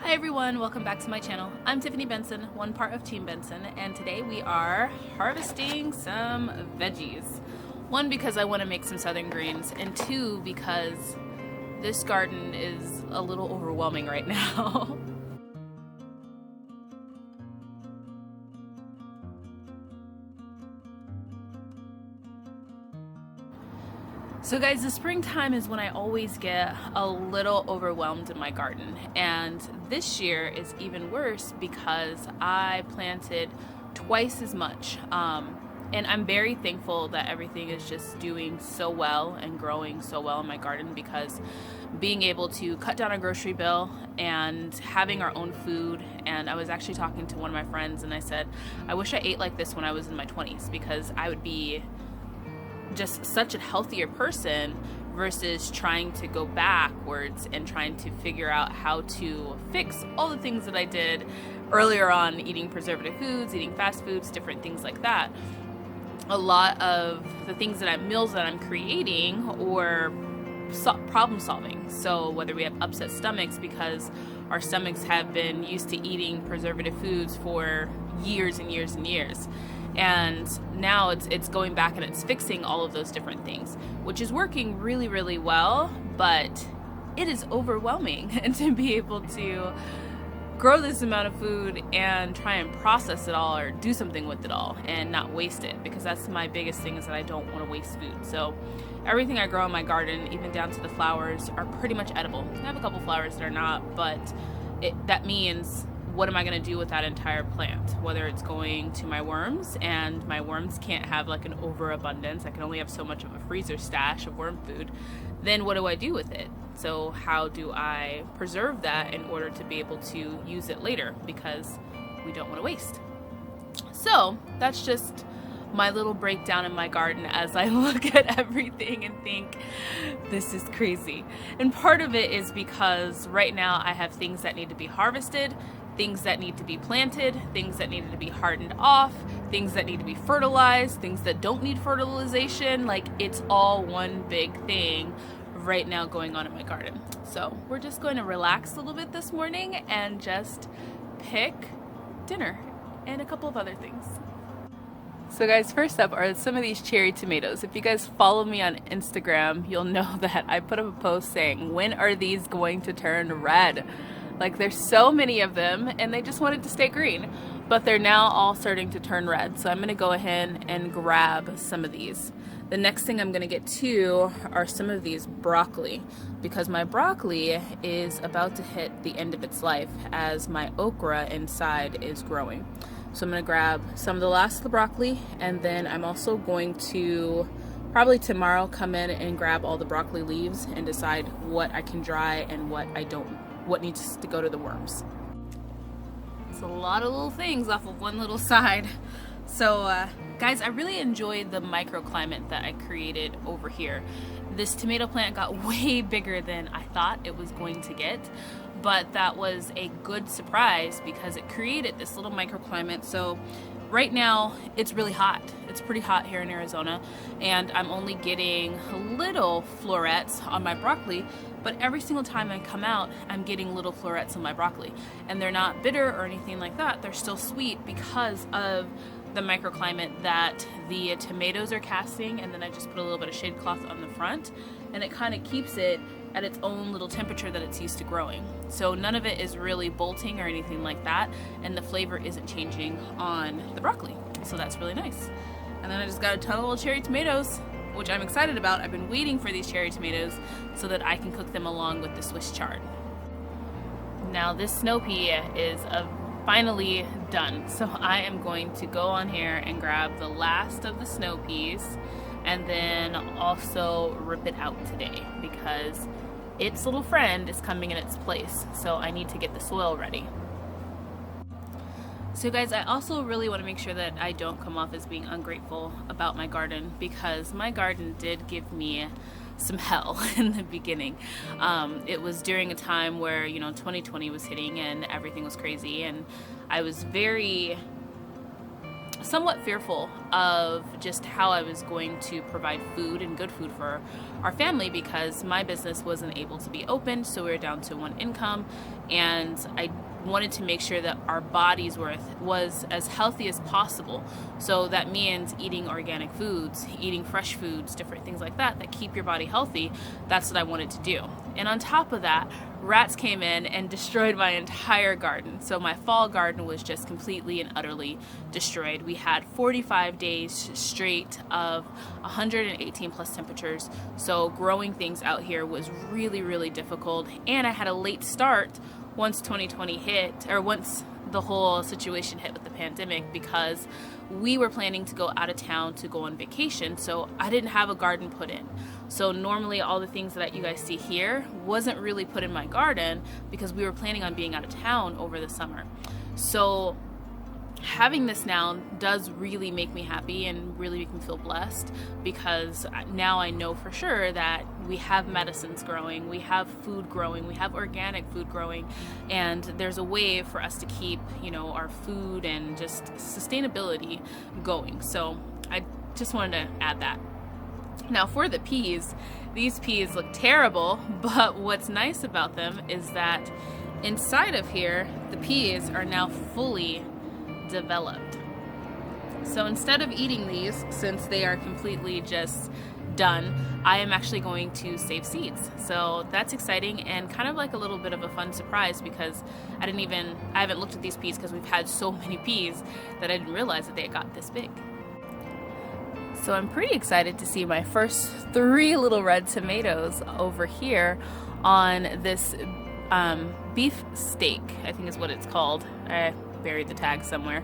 Hi everyone, welcome back to my channel. I'm Tiffany Benson, one part of Team Benson, and today we are harvesting some veggies. One, because I want to make some southern greens, and two, because this garden is a little overwhelming right now. So guys, the springtime is when I always get a little overwhelmed in my garden, and this year is even worse because I planted twice as much, and I'm very thankful that everything is just doing so well and growing so well in my garden, because being able to cut down our grocery bill and having our own food. And I was actually talking to one of my friends and I said, I wish I ate like this when I was in my 20s, because I would be just such a healthier person versus trying to go backwards and trying to figure out how to fix all the things that I did earlier on, eating preservative foods, eating fast foods, different things like that. A lot of the things meals that I'm creating or problem solving. So whether we have upset stomachs because our stomachs have been used to eating preservative foods for years and years and years. And now it's going back and it's fixing all of those different things, which is working really, really well, but it is overwhelming to be able to grow this amount of food and try and process it all or do something with it all and not waste it, because that's my biggest thing, is that I don't want to waste food. So everything I grow in my garden, even down to the flowers, are pretty much edible. I have a couple flowers that are not, but that means, what am I going to do with that entire plant? Whether it's going to my worms, and my worms can't have like an overabundance, I can only have so much of a freezer stash of worm food, then what do I do with it? So how do I preserve that in order to be able to use it later, because we don't want to waste. So that's just my little breakdown in my garden as I look at everything and think, this is crazy. And part of it is because right now I have things that need to be harvested, things that need to be planted, things that needed to be hardened off, things that need to be fertilized, things that don't need fertilization. Like, it's all one big thing right now going on in my garden. So we're just going to relax a little bit this morning and just pick dinner and a couple of other things. So guys, first up are some of these cherry tomatoes. If you guys follow me on Instagram, you'll know that I put up a post saying, when are these going to turn red? Like, there's so many of them and they just wanted to stay green, but they're now all starting to turn red. So I'm gonna go ahead and grab some of these. The next thing I'm gonna get to are some of these broccoli, because my broccoli is about to hit the end of its life as my okra inside is growing. So I'm gonna grab some of the last of the broccoli, and then I'm also going to probably tomorrow come in and grab all the broccoli leaves and decide what I can dry and what needs to go to the worms. It's a lot of little things off of one little side. So guys, I really enjoyed the microclimate that I created over here. This tomato plant got way bigger than I thought it was going to get, but that was a good surprise because it created this little microclimate. So right now it's really hot. It's pretty hot here in Arizona, and I'm only getting little florets on my broccoli, but every single time I come out, I'm getting little florets on my broccoli, and they're not bitter or anything like that. They're still sweet because of the microclimate that the tomatoes are casting. And then I just put a little bit of shade cloth on the front, and it kind of keeps it at its own little temperature that it's used to growing. So none of it is really bolting or anything like that, and the flavor isn't changing on the broccoli. So that's really nice. And then I just got a ton of little cherry tomatoes, which I'm excited about. I've been waiting for these cherry tomatoes so that I can cook them along with the Swiss chard. Now this snow pea is finally done. So I am going to go on here and grab the last of the snow peas and then also rip it out today, because its little friend is coming in its place. So I need to get the soil ready. So guys, I also really want to make sure that I don't come off as being ungrateful about my garden, because my garden did give me some hell in the beginning. It was during a time where, 2020 was hitting and everything was crazy, and I was somewhat fearful of just how I was going to provide food and good food for our family, because my business wasn't able to be opened, so we were down to one income, and I wanted to make sure that our bodies was as healthy as possible. So that means eating organic foods, eating fresh foods, different things like that that keep your body healthy. That's what I wanted to do. And on top of that, rats came in and destroyed my entire garden. So my fall garden was just completely and utterly destroyed. We had 45 days straight of 118 plus temperatures. So growing things out here was really, really difficult. And I had a late start once 2020 hit, or once the whole situation hit with the pandemic, because we were planning to go out of town to go on vacation, so I didn't have a garden put in. So normally all the things that you guys see here wasn't really put in my garden because we were planning on being out of town over the summer. So having this now does really make me happy and really make me feel blessed, because now I know for sure that we have medicines growing, we have food growing, we have organic food growing, and there's a way for us to keep, you know, our food and just sustainability going. So I just wanted to add that. Now for the peas, these peas look terrible, but what's nice about them is that inside of here, the peas are now fully developed. So instead of eating these, since they are completely just done, I am actually going to save seeds. So that's exciting and kind of like a little bit of a fun surprise, because I haven't looked at these peas because we've had so many peas that I didn't realize that they had got this big. So I'm pretty excited to see my first 3 little red tomatoes over here on this beef steak, I think is what it's called. I buried the tag somewhere,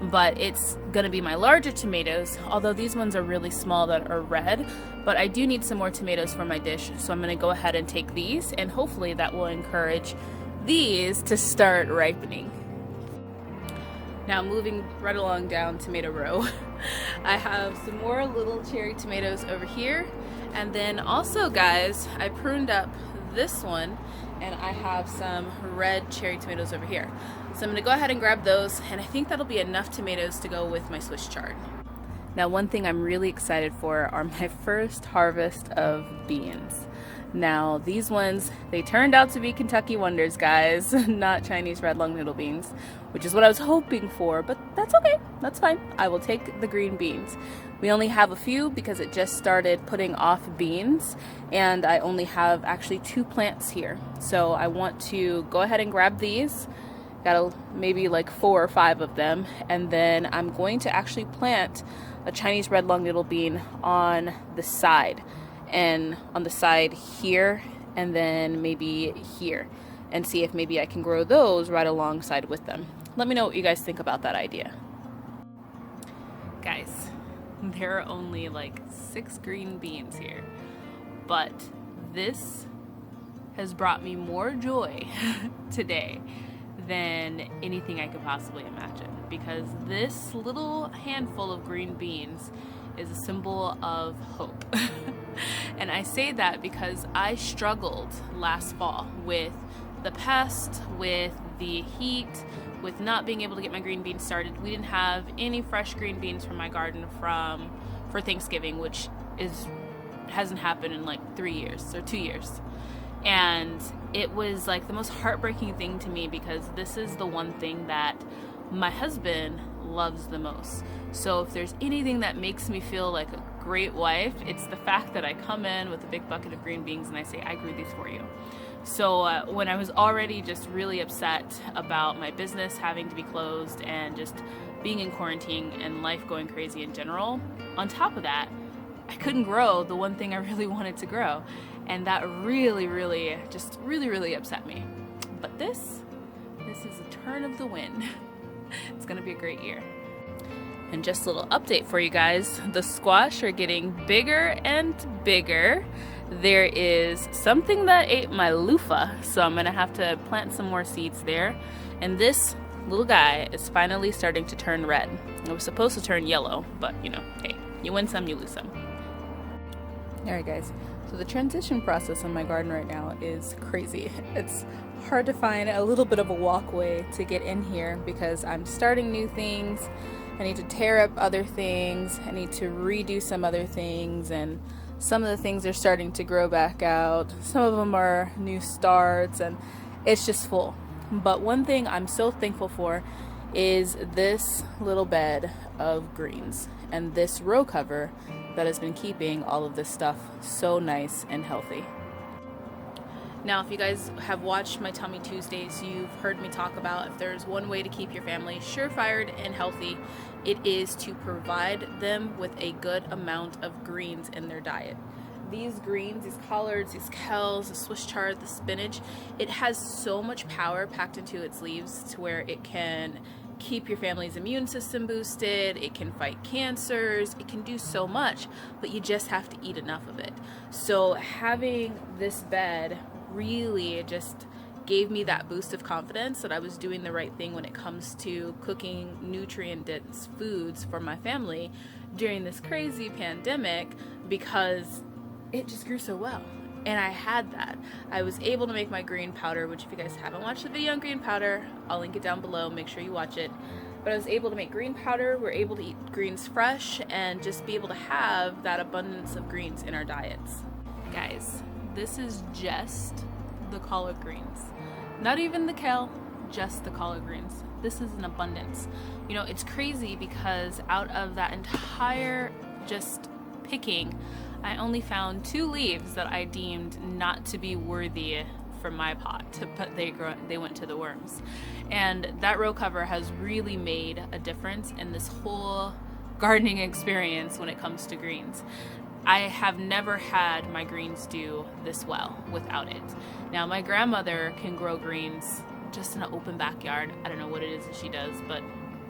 but it's gonna be my larger tomatoes, although these ones are really small that are red. But I do need some more tomatoes for my dish, so I'm gonna go ahead and take these, and hopefully that will encourage these to start ripening. Now moving right along down tomato row, I have some more little cherry tomatoes over here, and then also, guys, I pruned up this one and I have some red cherry tomatoes over here. So I'm going to go ahead and grab those, and I think that'll be enough tomatoes to go with my Swiss chard. Now one thing I'm really excited for are my first harvest of beans. Now these ones, they turned out to be Kentucky Wonders, guys, not Chinese red long noodle beans, which is what I was hoping for, but that's okay, that's fine. I will take the green beans. We only have a few because it just started putting off beans, and I only have actually 2 plants here. So I want to go ahead and grab these. Got maybe like 4 or 5 of them, and then I'm going to actually plant a Chinese red long noodle bean on the side, and on the side here, and then maybe here, and see if maybe I can grow those right alongside with them. Let me know what you guys think about that idea. Guys, there are only like 6 green beans here, but this has brought me more joy today than anything I could possibly imagine, because this little handful of green beans is a symbol of hope. And I say that because I struggled last fall with the pest, with the heat, with not being able to get my green beans started. We didn't have any fresh green beans from my garden for Thanksgiving, which hasn't happened in like 3 years or 2 years. And it was like the most heartbreaking thing to me, because this is the one thing that my husband loves the most. So if there's anything that makes me feel like a great wife, it's the fact that I come in with a big bucket of green beans and I say, I grew these for you. So when I was already just really upset about my business having to be closed and just being in quarantine and life going crazy in general, on top of that, I couldn't grow the one thing I really wanted to grow. And that really upset me. But this is a turn of the wind. It's gonna be a great year. And just a little update for you guys. The squash are getting bigger and bigger. There is something that ate my loofah, so I'm gonna have to plant some more seeds there. And this little guy is finally starting to turn red. It was supposed to turn yellow, but you know, hey, you win some, you lose some. Alright guys, so the transition process in my garden right now is crazy. It's hard to find a little bit of a walkway to get in here because I'm starting new things. I need to tear up other things. I need to redo some other things, and some of the things are starting to grow back out. Some of them are new starts, and it's just full. But one thing I'm so thankful for is this little bed of greens and this row cover that has been keeping all of this stuff so nice and healthy. Now, if you guys have watched my Tummy Tuesdays, you've heard me talk about if there's one way to keep your family surefired and healthy, it is to provide them with a good amount of greens in their diet. These greens, these collards, these kells, the Swiss chard, the spinach, it has so much power packed into its leaves to where it can keep your family's immune system boosted, it can fight cancers, it can do so much, but you just have to eat enough of it. So having this bed really just gave me that boost of confidence that I was doing the right thing when it comes to cooking nutrient-dense foods for my family during this crazy pandemic, because it just grew so well. And I had that. I was able to make my green powder, which if you guys haven't watched the video on green powder, I'll link it down below, make sure you watch it. But I was able to make green powder, we're able to eat greens fresh, and just be able to have that abundance of greens in our diets. Guys, this is just the collard greens. Not even the kale, just the collard greens. This is an abundance. You know, it's crazy because out of that entire just picking, I only found 2 leaves that I deemed not to be worthy for my pot, but they went to the worms. And that row cover has really made a difference in this whole gardening experience when it comes to greens. I have never had my greens do this well without it. Now, my grandmother can grow greens just in an open backyard. I don't know what it is that she does, but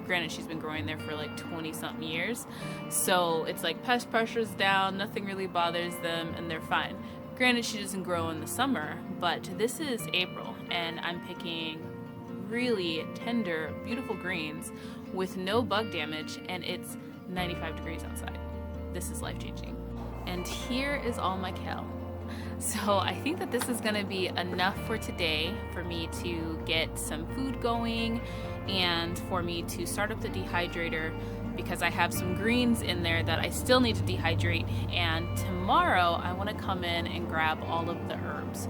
granted, she's been growing there for like 20-something years. So it's like pest pressure's down, nothing really bothers them, and they're fine. Granted, she doesn't grow in the summer, but this is April, and I'm picking really tender, beautiful greens with no bug damage, and it's 95 degrees outside. This is life-changing. And here is all my kale. So I think that this is gonna be enough for today for me to get some food going and for me to start up the dehydrator, because I have some greens in there that I still need to dehydrate. And tomorrow I wanna come in and grab all of the herbs,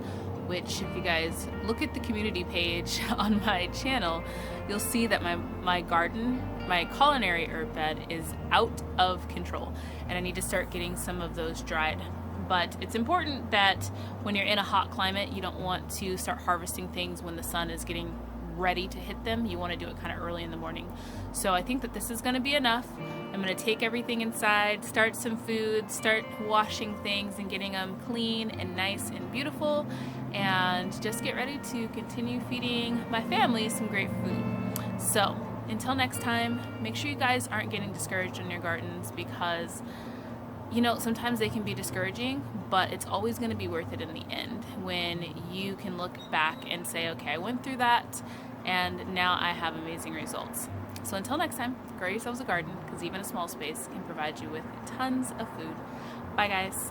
which if you guys look at the community page on my channel, you'll see that my garden, my culinary herb bed is out of control, and I need to start getting some of those dried. But it's important that when you're in a hot climate, you don't want to start harvesting things when the sun is getting ready to hit them. You want to do it kind of early in the morning. So I think that this is going to be enough. I'm going to take everything inside, start some food, start washing things and getting them clean and nice and beautiful, and just get ready to continue feeding my family some great food. So until next time, make sure you guys aren't getting discouraged in your gardens, because you know, sometimes they can be discouraging, but it's always going to be worth it in the end when you can look back and say, okay, I went through that and now I have amazing results. So until next time, grow yourselves a garden, because even a small space can provide you with tons of food. Bye guys.